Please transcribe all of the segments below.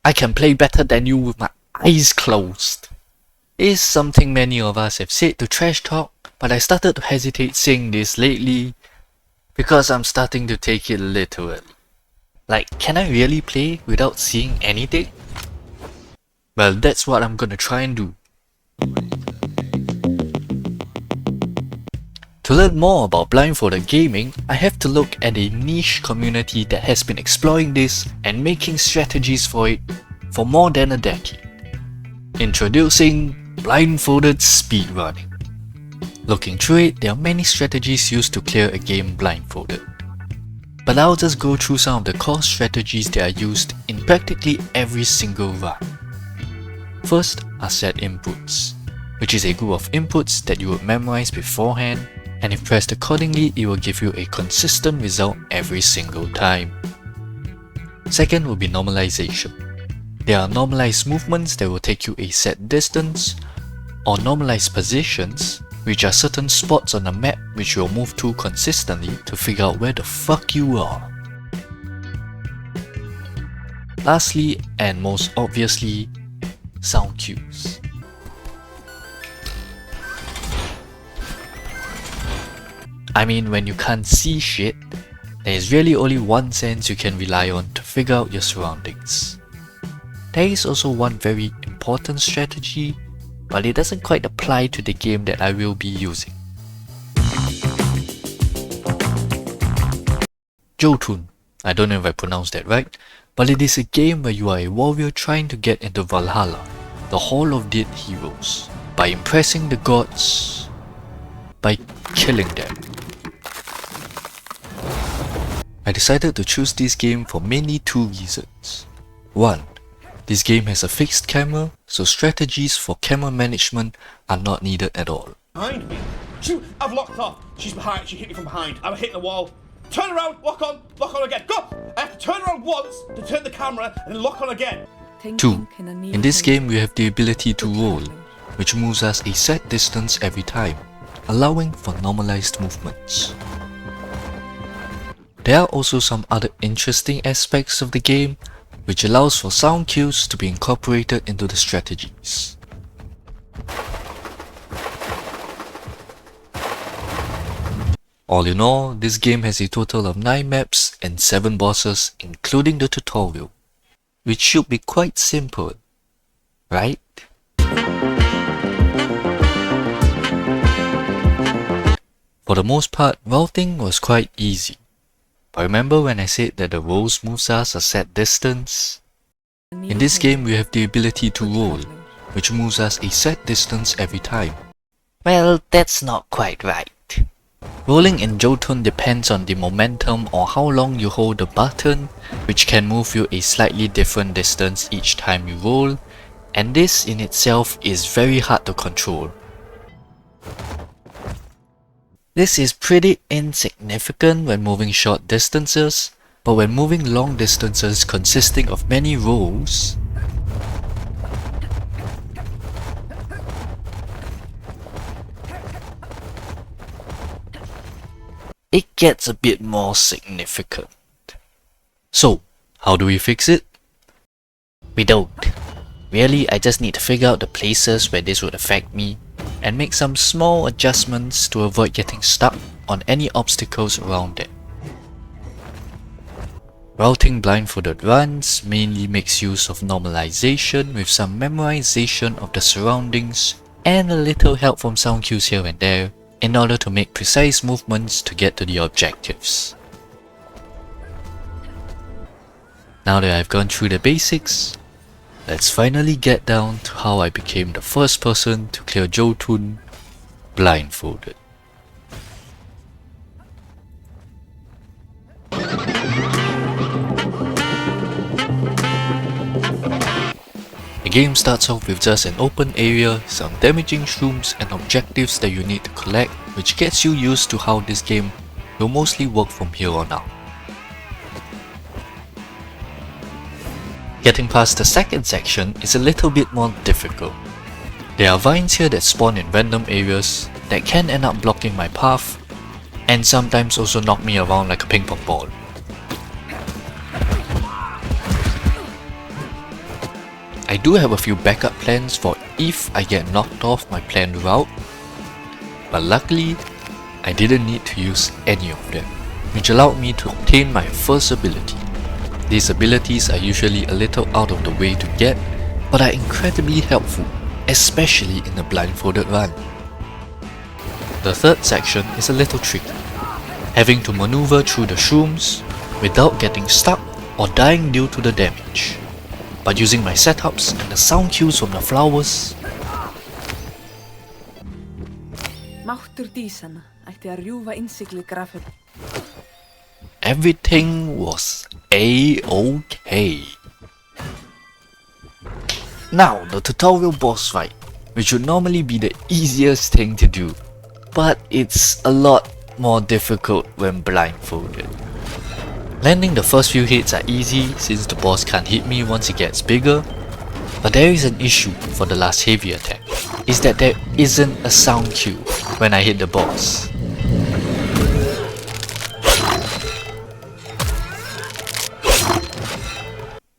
I can play better than you with my eyes closed. Is something many of us have said to trash talk, but I started to hesitate saying this lately because I'm starting to take it literally. Like, can I really play without seeing anything? Well, that's what I'm gonna try and do. To learn more about blindfolded gaming, I have to look at a niche community that has been exploring this and making strategies for it for more than a decade. Introducing blindfolded speedrunning. Looking through it, there are many strategies used to clear a game blindfolded. But I'll just go through some of the core strategies that are used in practically every single run. First are set inputs, which is a group of inputs that you would memorize beforehand, and if pressed accordingly, it will give you a consistent result every single time. Second will be normalization. There are normalized movements that will take you a set distance, or normalized positions, which are certain spots on the map which you'll move to consistently to figure out where the fuck you are. Lastly, and most obviously, sound cues. I mean, when you can't see shit, there is really only one sense you can rely on to figure out your surroundings. There is also one very important strategy, but it doesn't quite apply to the game that I will be using. Jotun. I don't know if I pronounced that right, but it is a game where you are a warrior trying to get into Valhalla, the Hall of Dead Heroes, by impressing the gods by killing them. I decided to choose this game for mainly two reasons. 1. This game has a fixed camera, so strategies for camera management are not needed at all. Behind me? Shoot! I've locked off! She's behind, she hit me from behind. I'm hitting the wall. Turn around, lock on again. Go! I have to turn around once to turn the camera and then lock on again. 2. In this game we have the ability to roll, which moves us a set distance every time, allowing for normalized movements. There are also some other interesting aspects of the game, which allows for sound cues to be incorporated into the strategies. All in all, this game has a total of 9 maps and 7 bosses, including the tutorial, which should be quite simple, right? For the most part, routing was quite easy. But remember when I said that the rolls moves us a set distance? In this game we have the ability to roll, which moves us a set distance every time. Well, that's not quite right. Rolling in Jotun depends on the momentum or how long you hold the button, which can move you a slightly different distance each time you roll, and this in itself is very hard to control. This is pretty insignificant when moving short distances, but when moving long distances consisting of many rolls, it gets a bit more significant. So, how do we fix it? We don't. Really, I just need to figure out the places where this would affect me and make some small adjustments to avoid getting stuck on any obstacles around it. Routing blindfolded runs mainly makes use of normalization with some memorization of the surroundings and a little help from sound cues here and there in order to make precise movements to get to the objectives. Now that I've gone through the basics, let's finally get down to how I became the first person to clear Jotun blindfolded. The game starts off with just an open area, some damaging shrooms and objectives that you need to collect, which gets you used to how this game will mostly work from here on out. Getting past the second section is a little bit more difficult. There are vines here that spawn in random areas that can end up blocking my path and sometimes also knock me around like a ping pong ball. I do have a few backup plans for if I get knocked off my planned route, but luckily I didn't need to use any of them, which allowed me to obtain my first ability. These abilities are usually a little out of the way to get, but are incredibly helpful, especially in a blindfolded run. The third section is a little tricky, having to maneuver through the shrooms without getting stuck or dying due to the damage. But using my setups and the sound cues from the flowers, everything was a-okay. Now the tutorial boss fight, which would normally be the easiest thing to do, but it's a lot more difficult when blindfolded. Landing the first few hits are easy since the boss can't hit me once it gets bigger, but there is an issue for the last heavy attack, is that there isn't a sound cue when I hit the boss.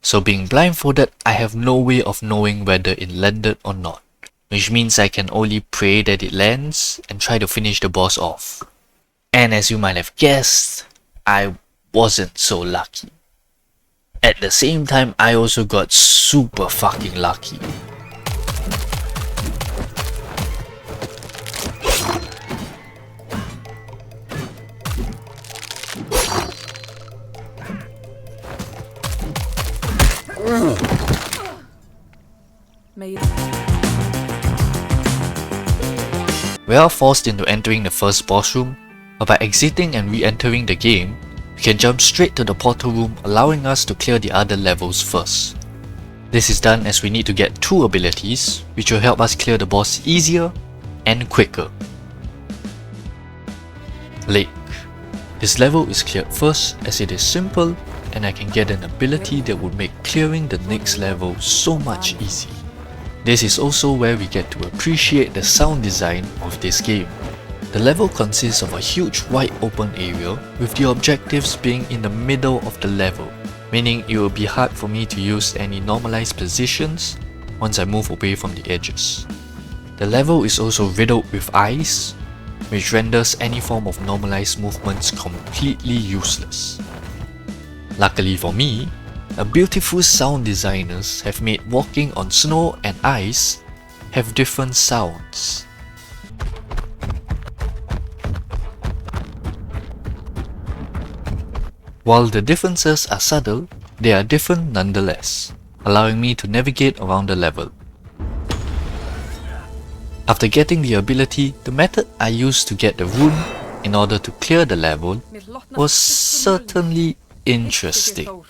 So being blindfolded, I have no way of knowing whether it landed or not, which means I can only pray that it lands and try to finish the boss off. And as you might have guessed, I wasn't so lucky. At the same time, I also got super fucking lucky. We are forced into entering the first boss room, but by exiting and re-entering the game, we can jump straight to the portal room, allowing us to clear the other levels first. This is done as we need to get 2 abilities, which will help us clear the boss easier and quicker. Lake. This level is cleared first as it is simple and I can get an ability that would make clearing the next level so much easier. This is also where we get to appreciate the sound design of this game. The level consists of a huge wide open area with the objectives being in the middle of the level, meaning it will be hard for me to use any normalized positions once I move away from the edges. The level is also riddled with ice, which renders any form of normalized movements completely useless. Luckily for me, a beautiful sound designers have made walking on snow and ice have different sounds. While the differences are subtle, they are different nonetheless, allowing me to navigate around the level. After getting the ability, the method I used to get the rune in order to clear the level was certainly interesting.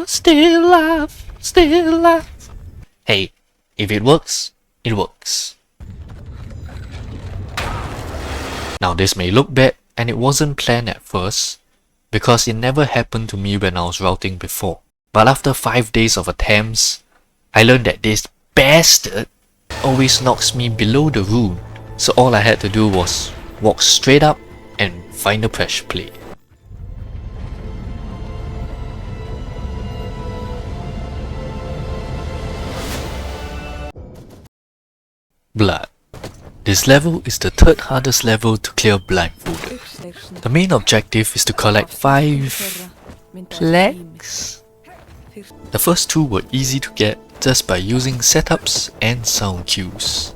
Still alive, still alive. Hey, if it works, it works. Now this may look bad and it wasn't planned at first because it never happened to me when I was routing before. But after 5 days of attempts, I learned that this bastard always knocks me below the rune, so all I had to do was walk straight up and find the pressure plate. Blood. This level is the 3rd hardest level to clear blindfolded. The main objective is to collect 5 plaques. The first 2 were easy to get just by using setups and sound cues.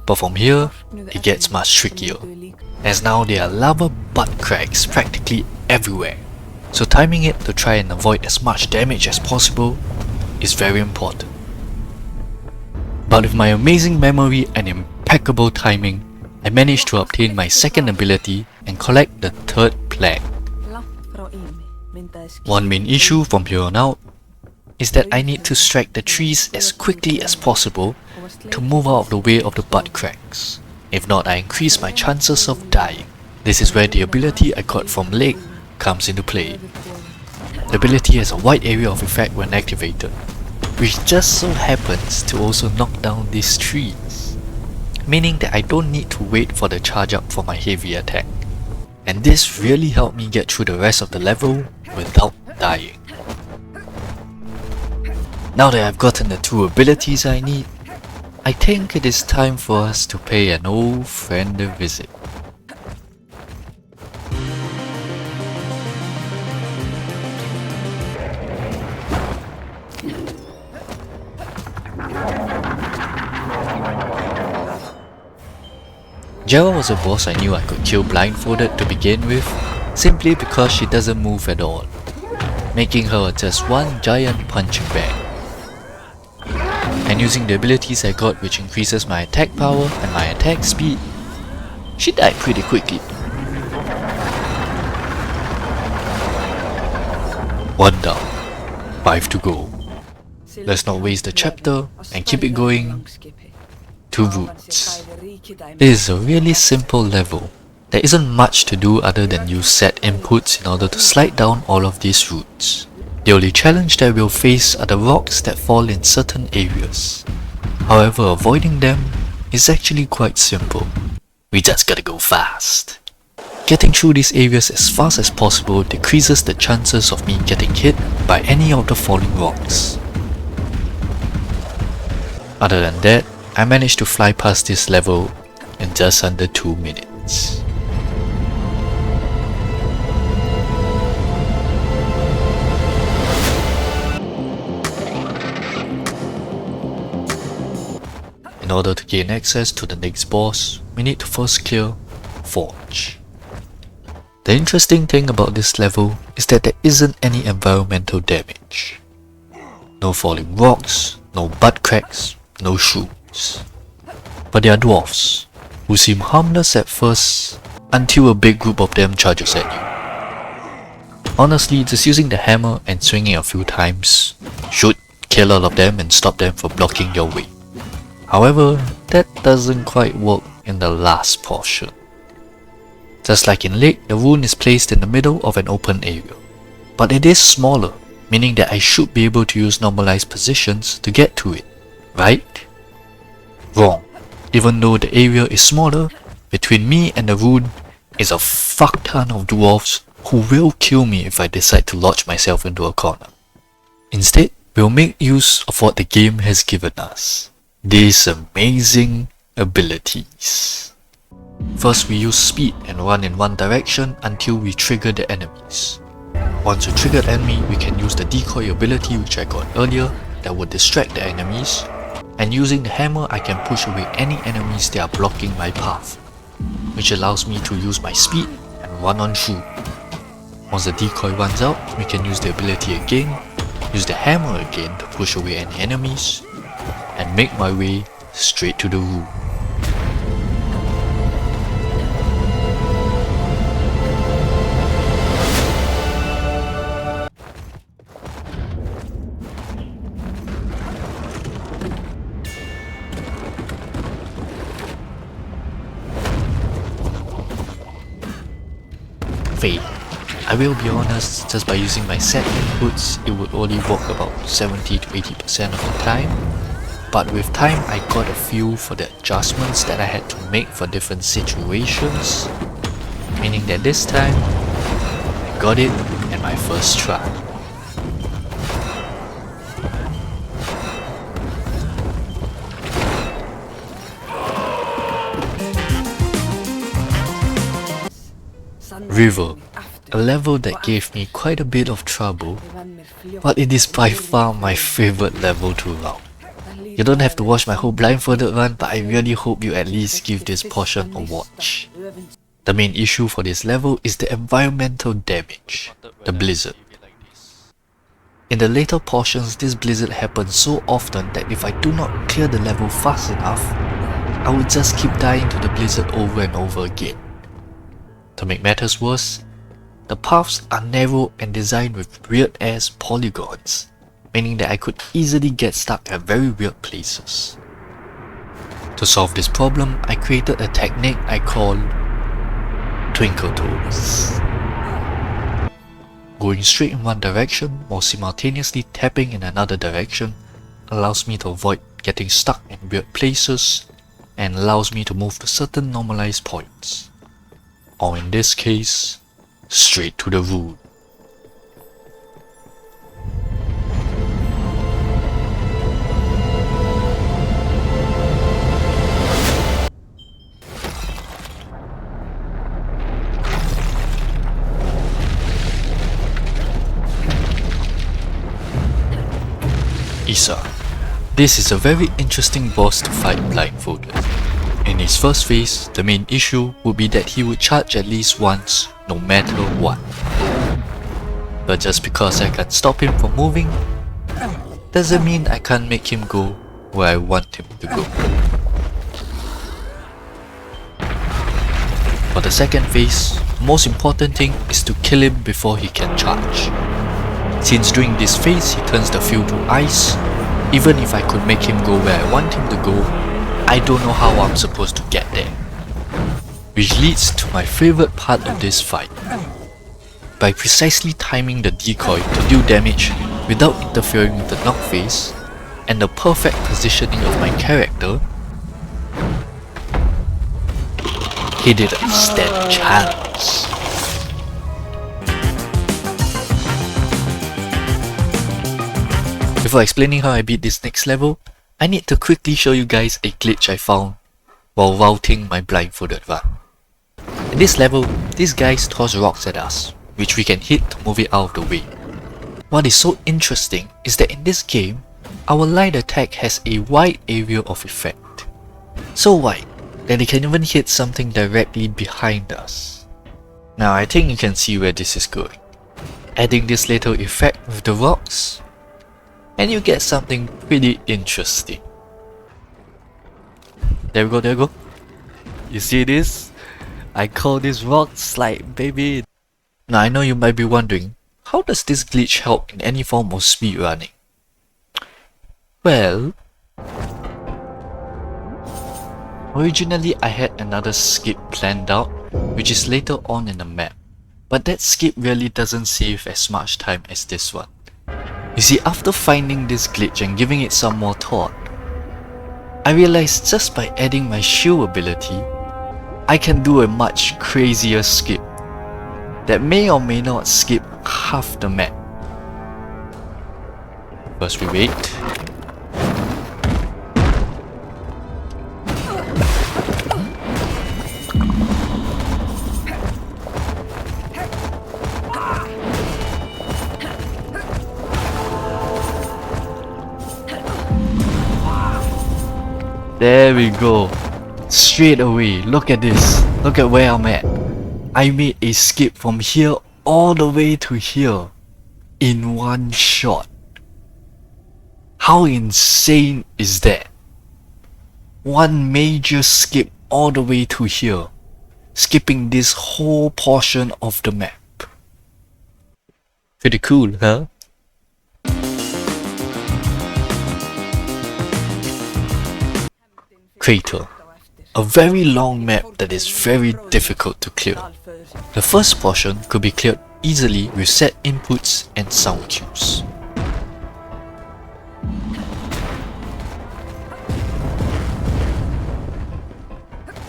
But from here, it gets much trickier, as now there are lava butt cracks practically everywhere, so timing it to try and avoid as much damage as possible is very important. But with my amazing memory and impeccable timing, I managed to obtain my 2nd ability and collect the 3rd plaque. One main issue from here on out is that I need to strike the trees as quickly as possible to move out of the way of the butt cracks. If not, I increase my chances of dying. This is where the ability I got from Lake comes into play. The ability has a wide area of effect when activated, which just so happens to also knock down these trees, meaning that I don't need to wait for the charge up for my heavy attack. and this really helped me get through the rest of the level without dying. Now that I've gotten the 2 abilities I need, I think it is time for us to pay an old friend a visit. Jera was a boss I knew I could kill blindfolded to begin with, simply because she doesn't move at all, making her just one giant punching bag. And using the abilities I got, which increases my attack power and my attack speed, she died pretty quickly. 1 down, 5 to go. Let's not waste the chapter and keep it going to roots. This is a really simple level. There isn't much to do other than use set inputs in order to slide down all of these routes. The only challenge that we'll face are the rocks that fall in certain areas. However, avoiding them is actually quite simple. We just gotta go fast. Getting through these areas as fast as possible decreases the chances of me getting hit by any of the falling rocks. Other than that, I managed to fly past this level in just under 2 minutes. In order to gain access to the next boss, we need to first clear Forge. The interesting thing about this level is that there isn't any environmental damage. No falling rocks, no butt cracks, no shrooms. But they are dwarfs, who seem harmless at first until a big group of them charges at you. Honestly, just using the hammer and swinging a few times should kill all of them and stop them from blocking your way. However, that doesn't quite work in the last portion. Just like in Lake, the rune is placed in the middle of an open area. But it is smaller, meaning that I should be able to use normalized positions to get to it, right? Wrong. Even though the area is smaller, between me and the rune is a fuck ton of dwarves who will kill me if I decide to lodge myself into a corner. Instead, we'll make use of what the game has given us. These amazing abilities. First, we use speed and run in one direction until we trigger the enemies. Once we trigger the enemy, we can use the decoy ability which I got earlier that would distract the enemies, and using the hammer I can push away any enemies that are blocking my path, which allows me to use my speed and run on through. Once the decoy runs out, we can use the ability again, use the hammer again to push away any enemies, and make my way straight to the room. Fade. I will be honest, just by using my set inputs, it would only work about 70 to 80% of the time. But with time, I got a feel for the adjustments that I had to make for different situations, meaning that this time, I got it in my first try. River, a level that gave me quite a bit of trouble, but it is by far my favorite level to run. You don't have to watch my whole blindfolded run, but I really hope you at least give this portion a watch. The main issue for this level is the environmental damage, the blizzard. In the later portions, this blizzard happens so often that if I do not clear the level fast enough, I would just keep dying to the blizzard over and over again. To make matters worse, the paths are narrow and designed with weird ass polygons, meaning that I could easily get stuck at very weird places. To solve this problem, I created a technique I call Twinkle toes. Going straight in one direction while simultaneously tapping in another direction allows me to avoid getting stuck in weird places and allows me to move to certain normalized points. or in this case, straight to the root. Isa. This is a very interesting boss to fight blindfolded. In his first phase, the main issue would be that he would charge at least once, no matter what. But just because I can't stop him from moving, doesn't mean I can't make him go where I want him to go. For the second phase, the most important thing is to kill him before he can charge. Since during this phase he turns the field to ice, even if I could make him go where I want him to go, I don't know how I'm supposed to get there. Which leads to my favorite part of this fight. By precisely timing the decoy to deal damage without interfering with the knock phase, and the perfect positioning of my character, he didn't stand a chance. Before explaining how I beat this next level, I need to quickly show you guys a glitch I found while routing my blindfolded run. In this level, these guys toss rocks at us, which we can hit to move it out of the way. What is so interesting is that in this game, our light attack has a wide area of effect. So wide that it can even hit something directly behind us. Now I think you can see where this is going. Adding this little effect with the rocks, and you get something pretty interesting. There we go. You see this? I call this rock slide, baby. Now I know you might be wondering, how does this glitch help in any form of speedrunning? Well, originally I had another skip planned out, which is later on in the map, but that skip really doesn't save as much time as this one. You see, after finding this glitch and giving it some more thought, I realized just by adding my shield ability, I can do a much crazier skip that may or may not skip half the map. First we wait. There we go. Straight away, look at this. Look at where I'm at. I made a skip from here all the way to here in one shot. How insane is that? One major skip all the way to here, skipping this whole portion of the map. Pretty cool, huh? Crater. A very long map that is very difficult to clear. The first portion could be cleared easily with set inputs and sound cues.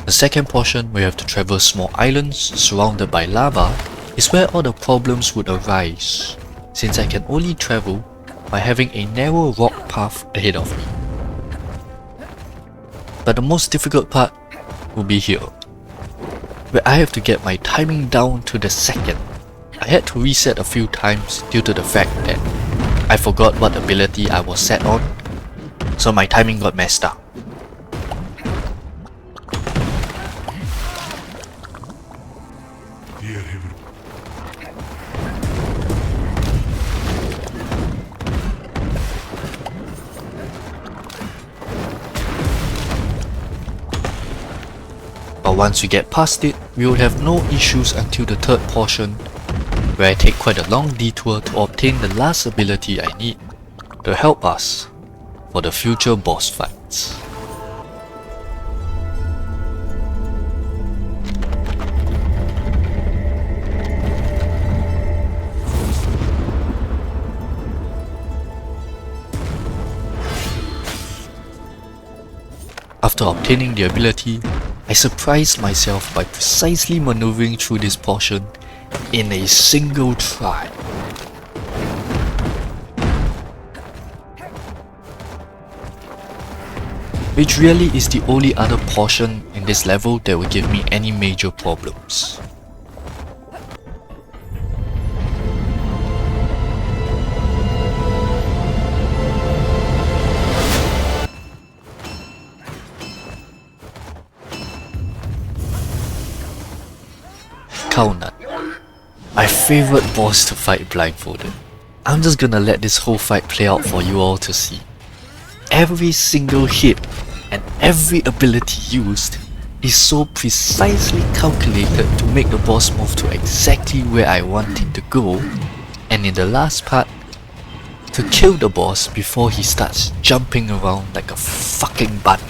The second portion, where you have to traverse small islands surrounded by lava, is where all the problems would arise, since I can only travel by having a narrow rock path ahead of me. But the most difficult part will be here, where I have to get my timing down to the second. I had to reset a few times due to the fact that I forgot what ability I was set on, so my timing got messed up. But once we get past it, we will have no issues until the third portion, where I take quite a long detour to obtain the last ability I need to help us for the future boss fights. After obtaining the ability, I surprised myself by precisely maneuvering through this portion in a single try. Which really is the only other portion in this level that will give me any major problems. Kaunat, my favorite boss to fight blindfolded. I'm just gonna let this whole fight play out for you all to see. Every single hit and every ability used is so precisely calculated to make the boss move to exactly where I want it to go, and in the last part, to kill the boss before he starts jumping around like a fucking bunny.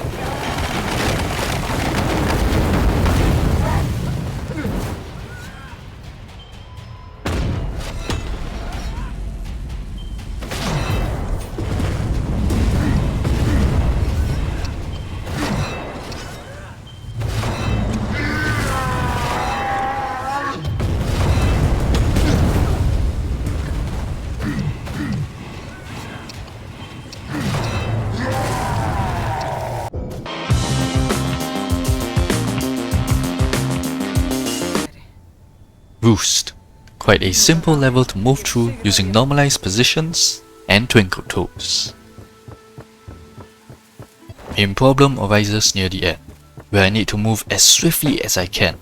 Roost, quite a simple level to move through using normalized positions and twinkle toes. Main problem arises near the end, where I need to move as swiftly as I can,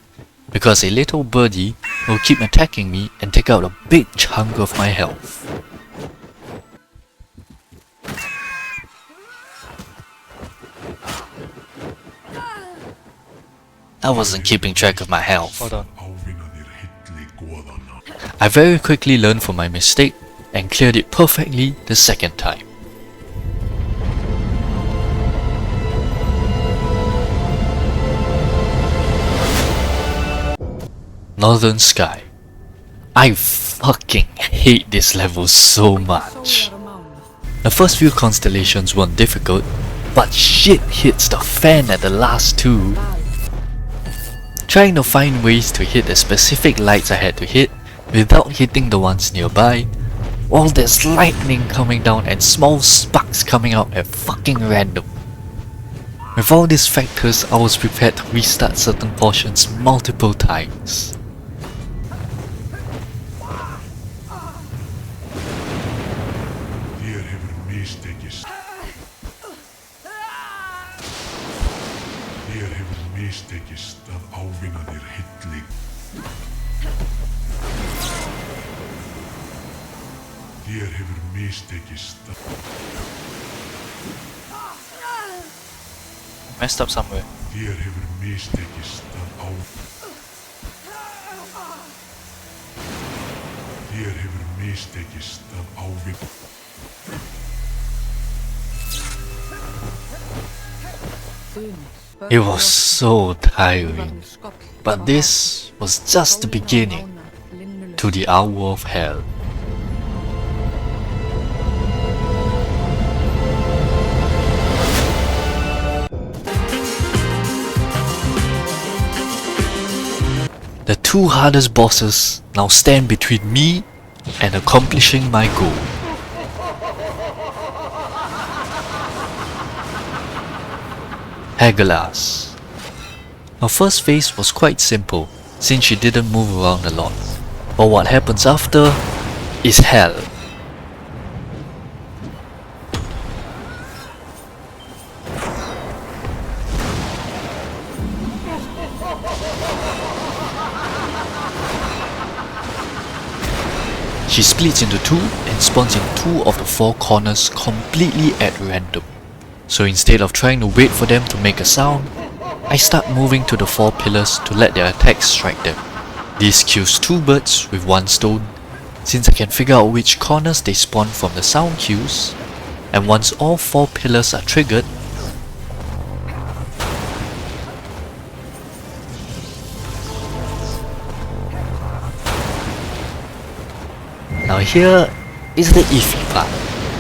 because a little birdie will keep attacking me and take out a big chunk of my health. I wasn't keeping track of my health. Hold on. I very quickly learned from my mistake and cleared it perfectly the second time. Northern Sky. I fucking hate this level so much. The first few constellations weren't difficult, but shit hits the fan at the last two. Trying to find ways to hit the specific lights I had to hit without hitting the ones nearby, while there's lightning coming down and small sparks coming out at fucking random. With all these factors, I was prepared to restart certain portions multiple times. Messed up somewhere. It was so tiring, but this was just the beginning to the hour of hell. The two hardest bosses now stand between me and accomplishing my goal. Hagelas. Our first phase was quite simple since she didn't move around a lot, but what happens after is hell. She splits into two and spawns in two of the four corners completely at random. So instead of trying to wait for them to make a sound, I start moving to the four pillars to let their attacks strike them. This kills two birds with one stone, since I can figure out which corners they spawn from the sound cues, and once all four pillars are triggered, now here is the iffy part,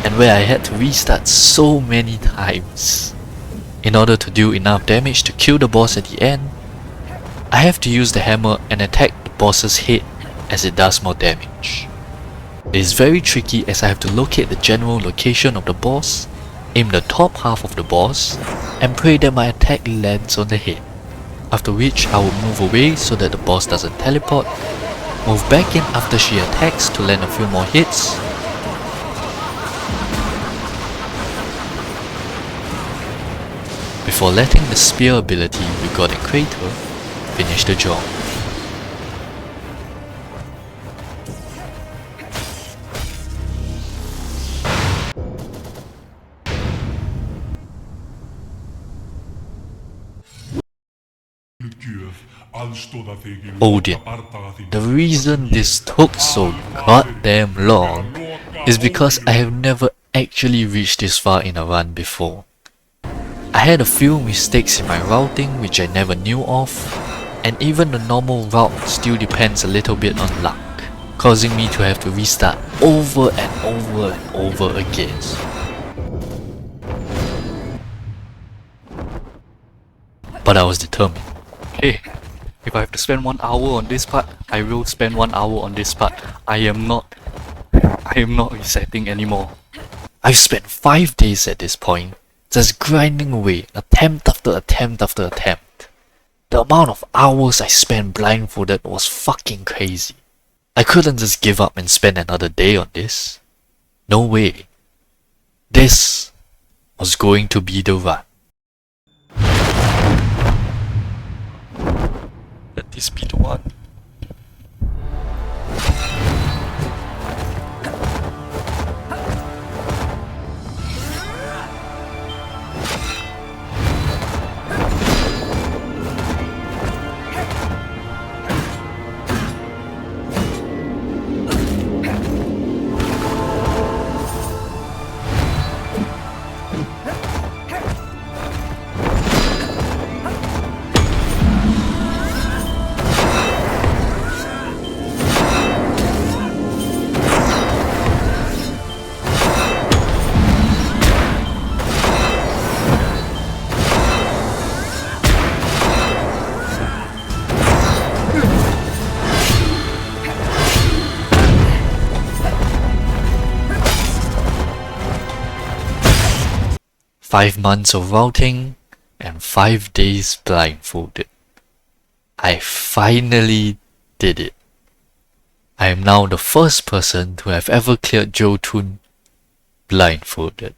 and where I had to restart so many times. In order to do enough damage to kill the boss at the end, I have to use the hammer and attack the boss's head as it does more damage. It is very tricky as I have to locate the general location of the boss, aim the top half of the boss, and pray that my attack lands on the head. After which I will move away so that the boss doesn't teleport, move back in after she attacks to land a few more hits, before letting the spear ability we got in Crater finish the job. Odin. The reason this took so goddamn long is because I have never actually reached this far in a run before. I had a few mistakes in my routing which I never knew of, and even the normal route still depends a little bit on luck, causing me to have to restart over and over and over again. But I was determined. Hey, if I have to spend 1 hour on this part, I will spend 1 hour on this part. I am not resetting anymore. I've spent 5 days at this point, just grinding away, attempt after attempt after attempt. The amount of hours I spent blindfolded was fucking crazy. I couldn't just give up and spend another day on this. No way. This was going to be the run. Let this be the one. Five months of routing and 5 days blindfolded. I finally did it. I am now the first person to have ever cleared Jotun blindfolded.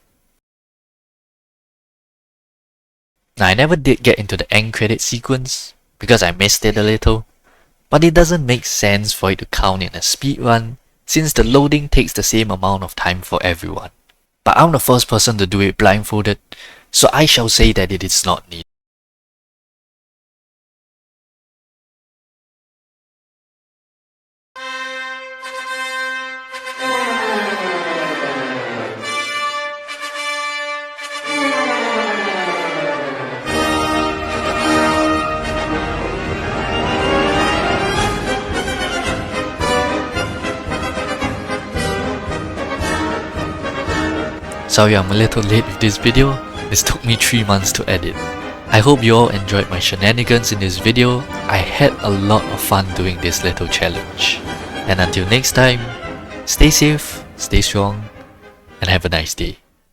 Now, I never did get into the end credit sequence because I missed it a little, but it doesn't make sense for it to count in a speedrun since the loading takes the same amount of time for everyone. But I'm the first person to do it blindfolded, so I shall say that it is not needed. Sorry I'm a little late with this video, this took me 3 months to edit. I hope you all enjoyed my shenanigans in this video. I had a lot of fun doing this little challenge. And until next time, stay safe, stay strong, and have a nice day.